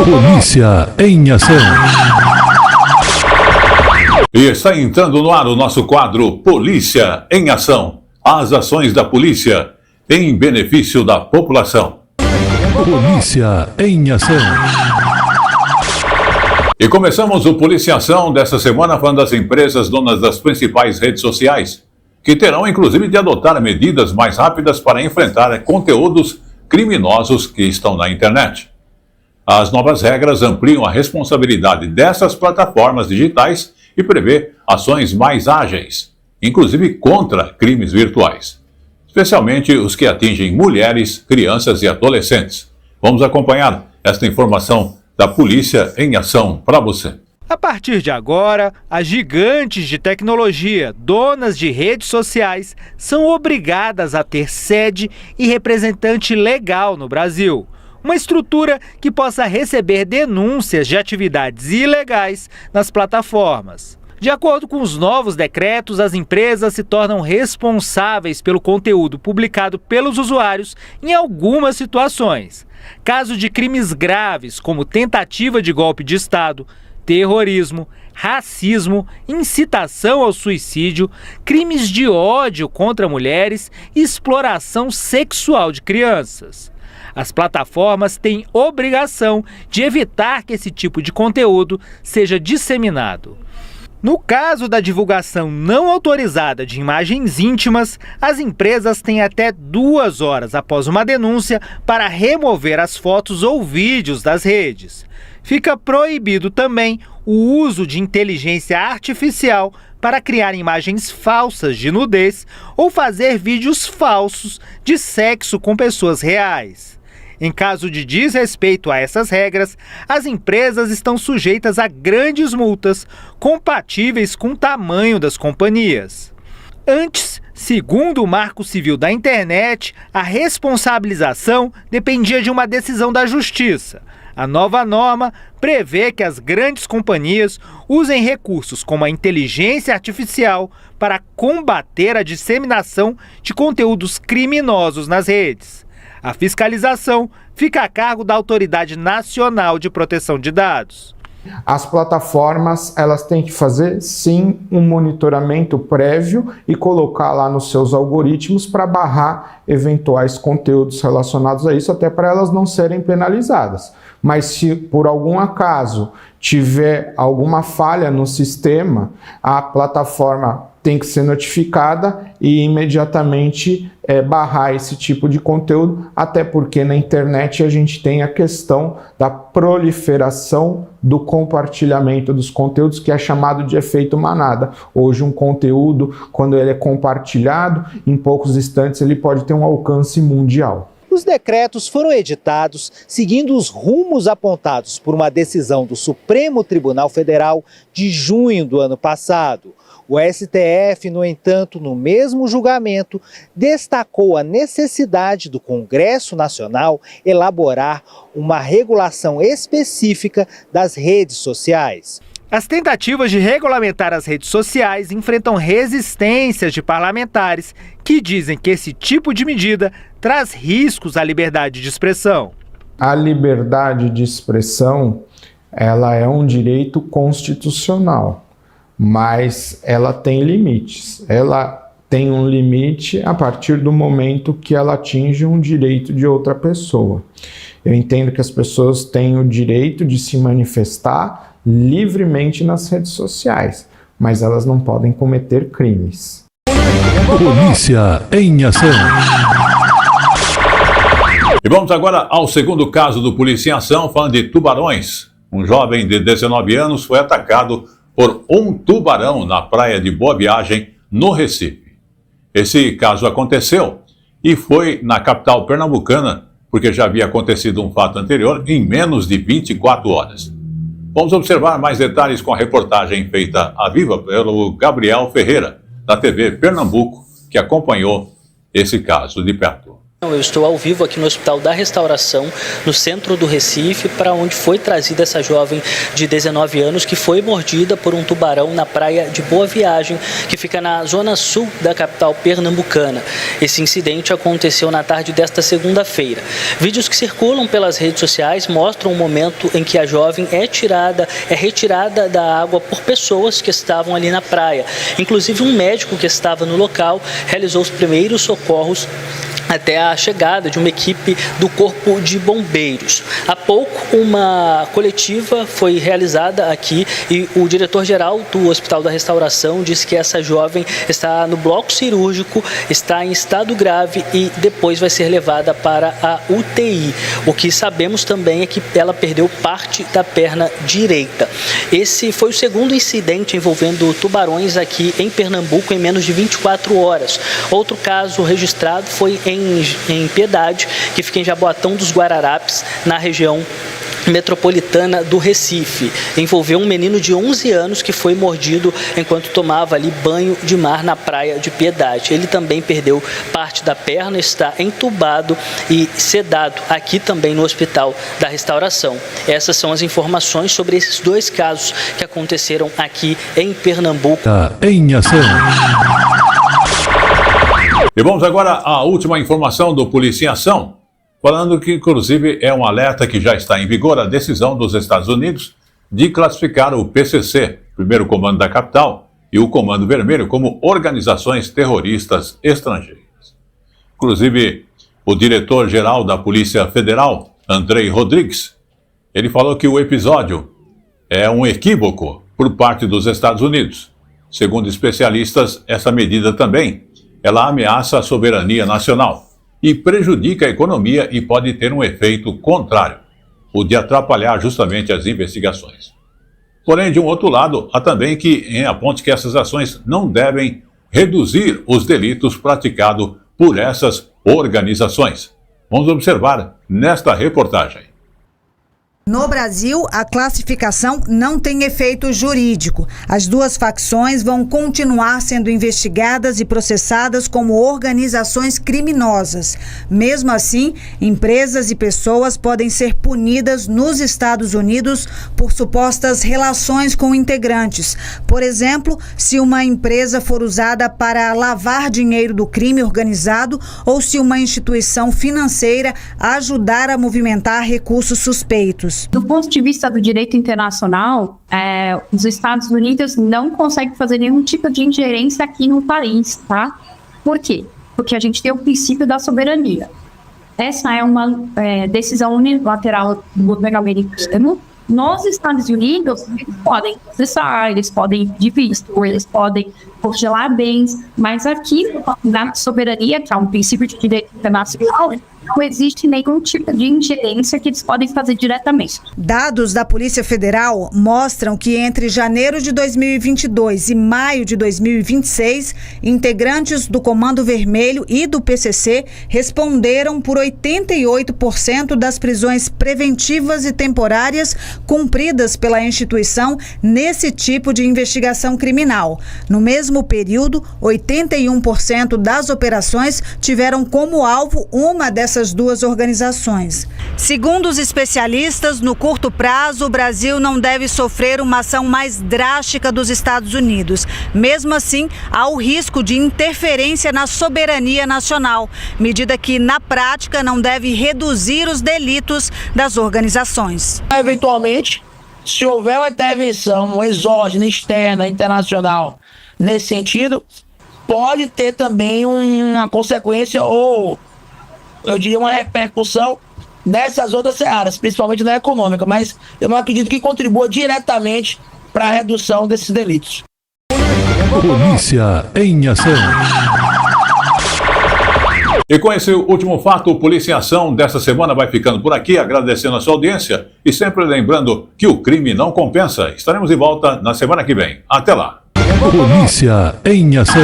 Polícia em ação. E está entrando no ar o nosso quadro Polícia em Ação. As ações da polícia em benefício da população. Polícia em ação. E começamos o Polícia em Ação dessa semana falando das empresas donas das principais redes sociais, que terão inclusive de adotar medidas mais rápidas para enfrentar conteúdos criminosos que estão na internet. As novas regras ampliam a responsabilidade dessas plataformas digitais e prevê ações mais ágeis, inclusive contra crimes virtuais, especialmente os que atingem mulheres, crianças e adolescentes. Vamos acompanhar esta informação da Polícia em Ação para você. A partir de agora, as gigantes de tecnologia, donas de redes sociais, são obrigadas a ter sede e representante legal no Brasil. Uma estrutura que possa receber denúncias de atividades ilegais nas plataformas. De acordo com os novos decretos, as empresas se tornam responsáveis pelo conteúdo publicado pelos usuários em algumas situações. Caso de crimes graves, como tentativa de golpe de Estado, terrorismo, racismo, incitação ao suicídio, crimes de ódio contra mulheres e exploração sexual de crianças. As plataformas têm obrigação de evitar que esse tipo de conteúdo seja disseminado. No caso da divulgação não autorizada de imagens íntimas, as empresas têm até 2 horas após uma denúncia para remover as fotos ou vídeos das redes. Fica proibido também o uso de inteligência artificial para criar imagens falsas de nudez ou fazer vídeos falsos de sexo com pessoas reais. Em caso de desrespeito a essas regras, as empresas estão sujeitas a grandes multas compatíveis com o tamanho das companhias. Antes, segundo o Marco Civil da Internet, a responsabilização dependia de uma decisão da Justiça. A nova norma prevê que as grandes companhias usem recursos como a inteligência artificial para combater a disseminação de conteúdos criminosos nas redes. A fiscalização fica a cargo da Autoridade Nacional de Proteção de Dados. As plataformas, elas têm que fazer, sim, um monitoramento prévio e colocar lá nos seus algoritmos para barrar eventuais conteúdos relacionados a isso, até para elas não serem penalizadas. Mas se por algum acaso tiver alguma falha no sistema, a plataforma tem que ser notificada e imediatamente barrar esse tipo de conteúdo, até porque na internet a gente tem a questão da proliferação do compartilhamento dos conteúdos, que é chamado de efeito manada. Hoje um conteúdo, quando ele é compartilhado, em poucos instantes ele pode ter um alcance mundial. Os decretos foram editados seguindo os rumos apontados por uma decisão do Supremo Tribunal Federal de junho do ano passado. O STF, no entanto, no mesmo julgamento, destacou a necessidade do Congresso Nacional elaborar uma regulação específica das redes sociais. As tentativas de regulamentar as redes sociais enfrentam resistências de parlamentares que dizem que esse tipo de medida traz riscos à liberdade de expressão. A liberdade de expressão, ela é um direito constitucional, mas ela tem limites. Ela tem um limite a partir do momento que ela atinge um direito de outra pessoa. Eu entendo que as pessoas têm o direito de se manifestar livremente nas redes sociais, mas elas não podem cometer crimes. Polícia em ação. E vamos agora ao segundo caso do Polícia em Ação, falando de tubarões. Um jovem de 19 anos foi atacado por um tubarão na praia de Boa Viagem, no Recife. Esse caso aconteceu e foi na capital pernambucana, porque já havia acontecido um fato anterior em menos de 24 horas. Vamos observar mais detalhes com a reportagem feita à viva pelo Gabriel Ferreira, da TV Pernambuco, que acompanhou esse caso de perto. Eu estou ao vivo aqui no Hospital da Restauração, no centro do Recife, para onde foi trazida essa jovem de 19 anos que foi mordida por um tubarão na praia de Boa Viagem, que fica na zona sul da capital pernambucana. Esse incidente aconteceu na tarde desta segunda-feira. Vídeos que circulam pelas redes sociais mostram o momento em que a jovem é retirada da água por pessoas que estavam ali na praia. Inclusive um médico que estava no local realizou os primeiros socorros até a chegada de uma equipe do Corpo de Bombeiros. Há pouco, uma coletiva foi realizada aqui e o diretor-geral do Hospital da Restauração disse que essa jovem está no bloco cirúrgico, está em estado grave e depois vai ser levada para a UTI. O que sabemos também é que ela perdeu parte da perna direita. Esse foi o segundo incidente envolvendo tubarões aqui em Pernambuco em menos de 24 horas. Outro caso registrado foi em Piedade, que fica em Jaboatão dos Guararapes, na região metropolitana do Recife. Envolveu um menino de 11 anos que foi mordido enquanto tomava ali banho de mar na praia de Piedade. Ele também perdeu parte da perna, está entubado e sedado aqui também no Hospital da Restauração. Essas são as informações sobre esses dois casos que aconteceram aqui em Pernambuco. Em ação. E vamos agora à última informação do Polícia em Ação, falando que, inclusive, é um alerta que já está em vigor a decisão dos Estados Unidos de classificar o PCC, Primeiro Comando da Capital, e o Comando Vermelho como organizações terroristas estrangeiras. Inclusive, o diretor-geral da Polícia Federal, Andrei Rodrigues, ele falou que o episódio é um equívoco por parte dos Estados Unidos. Segundo especialistas, essa medida também ela ameaça a soberania nacional e prejudica a economia e pode ter um efeito contrário, o de atrapalhar justamente as investigações. Porém, de um outro lado, há também quem aponte que essas ações não devem reduzir os delitos praticados por essas organizações. Vamos observar nesta reportagem. No Brasil, a classificação não tem efeito jurídico. As duas facções vão continuar sendo investigadas e processadas como organizações criminosas. Mesmo assim, empresas e pessoas podem ser punidas nos Estados Unidos por supostas relações com integrantes. Por exemplo, se uma empresa for usada para lavar dinheiro do crime organizado ou se uma instituição financeira ajudar a movimentar recursos suspeitos. Do ponto de vista do direito internacional, os Estados Unidos não conseguem fazer nenhum tipo de ingerência aqui no país, tá? Por quê? Porque a gente tem o princípio da soberania. Essa é uma decisão unilateral do governo americano. Nos Estados Unidos, eles podem processar, eles podem pedir visto, eles podem congelar bens, mas aqui, na soberania, que é um princípio de direito internacional, não existe nenhum tipo de ingerência que eles podem fazer diretamente. Dados da Polícia Federal mostram que entre janeiro de 2022 e maio de 2026, integrantes do Comando Vermelho e do PCC responderam por 88% das prisões preventivas e temporárias cumpridas pela instituição nesse tipo de investigação criminal. No mesmo período, 81% das operações tiveram como alvo uma dessas duas organizações. Segundo os especialistas, no curto prazo, o Brasil não deve sofrer uma ação mais drástica dos Estados Unidos. Mesmo assim, há o risco de interferência na soberania nacional, medida que, na prática, não deve reduzir os delitos das organizações. Eventualmente, se houver uma intervenção exógena, externa, internacional, nesse sentido, pode ter também uma consequência ou, eu diria, uma repercussão nessas outras searas, principalmente na econômica, mas eu não acredito que contribua diretamente para a redução desses delitos. Polícia em ação. E com esse último fato, o Polícia em Ação desta semana vai ficando por aqui, agradecendo a sua audiência e sempre lembrando que o crime não compensa. Estaremos de volta na semana que vem. Até lá. Polícia em ação.